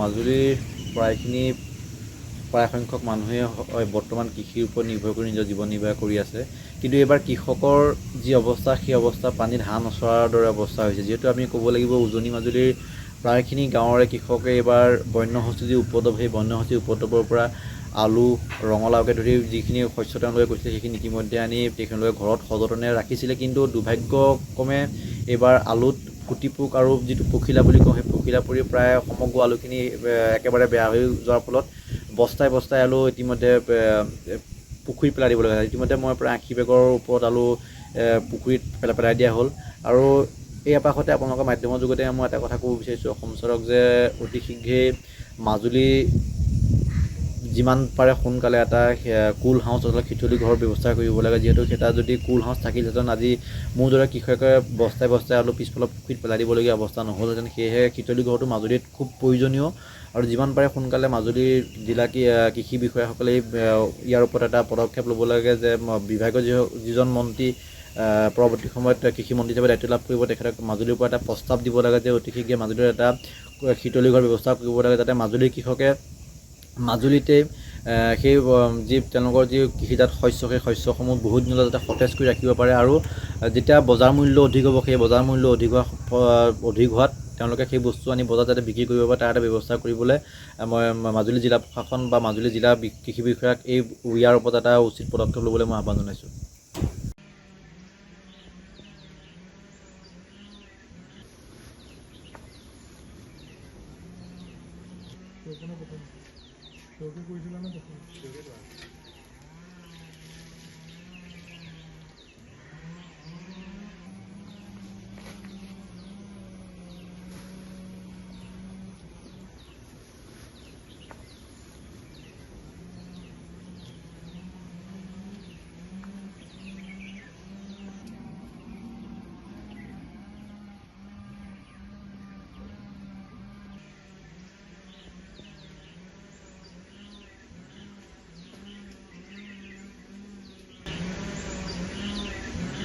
মাজুলীৰ প্ৰায় সংখ্যক মানুহে বৰ্তমান কৃষিৰ ওপৰত নিৰ্ভৰ কৰি নিজৰ জীৱন নিৰ্বাহ কৰি আছে। কিন্তু এইবাৰ কৃষকৰ যি অৱস্থা, সেই অৱস্থা পানীত হাঁহ নচৰাৰ দৰে অৱস্থা হৈছে। যিহেতু আমি ক'ব লাগিব উজনি মাজুলীৰ প্ৰায়খিনি গাঁৱৰে কৃষকে এইবাৰ বন্যহস্তী যি উপদ্ৰৱ, সেই বন্যহস্তী উপদ্ৰৱৰ পৰা আলু, ৰঙালাওকে ধৰি যিখিনি শস্য তেওঁলোকে কৰিছিলে সেইখিনি ইতিমধ্যে আনি তেখেতলোকে ঘৰত সযতনে ৰাখিছিলে। কিন্তু দুৰ্ভাগ্যক্ৰমে এইবাৰ আলুত ফুটি পোক আৰু যিটো পখিলা বুলি কওঁ, সেই পখিলা পৰি প্ৰায় সমগ্ৰ আলুখিনি একেবাৰে বেয়া হৈ যোৱাৰ ফলত বস্তাই বস্তাই আলু ইতিমধ্যে পুখুৰীত পেলাই দিব লগা হয়। ইতিমধ্যে মই প্ৰায় 80 বেগৰ ওপৰত আলু পুখুৰীত পেলাই দিয়া হ'ল। আৰু এই এপাশতে আপোনালোকৰ মাধ্যমৰ যোগেতে মই এটা কথা ক'ব বিচাৰিছোঁ অসম চৰকাৰক যে অতি শীঘ্ৰেই মাজুলী যিমান পাৰে সোনকালে এটা কুল হাউচ অথবা খিতলি ঘৰৰ ব্যৱস্থা কৰিব লাগে। যিহেতু এটা যদি কুল হাউচ থাকিলহেঁতেন আজি মোৰ দৰে কৃষকে বস্তাই বস্তাই আলু পিছফালৰ পুখুৰীত পেলাই দিবলগীয়া অৱস্থা নহ'লহেঁতেন। সেয়েহে খিতলি ঘৰটো মাজুলীত খুব প্ৰয়োজনীয় আৰু যিমান পাৰে সোনকালে মাজুলীৰ জিলা কৃষি বিষয়াসকলে ইয়াৰ ওপৰত এটা পদক্ষেপ ল'ব লাগে যে বিভাগীয় যিজন মন্ত্ৰী পৰৱৰ্তী সময়ত কৃষিমন্ত্ৰী হিচাপে দায়িত্ব লাভ কৰিব, তেখেতক মাজুলীৰ পৰা এটা প্ৰস্তাৱ দিব লাগে যে অতি শীঘ্ৰে মাজুলীৰ এটা খিতলি ঘৰ ব্যৱস্থা কৰিব লাগে, যাতে মাজুলীৰ কৃষকে মাজুলীতে সেই যি তেওঁলোকৰ যি কৃষিজাত শস্য, সেই শস্যসমূহ বহুত দিনলৈ যাতে সতেজ কৰি ৰাখিব পাৰে। আৰু যেতিয়া বজাৰ মূল্য অধিক হ'ব, সেই বজাৰ মূল্য অধিক হোৱাত তেওঁলোকে সেই বস্তু আনি বজাৰত যাতে বিক্ৰী কৰিব পাৰে, তাৰ এটা ব্যৱস্থা কৰিবলৈ মই মাজুলী জিলা প্ৰশাসন বা মাজুলী জিলা কৃষি বিষয়াক ইয়াৰ ওপৰত এটা উচিত পদক্ষেপ ল'বলৈ মই আহ্বান জনাইছোঁ। কৰিছিলা নে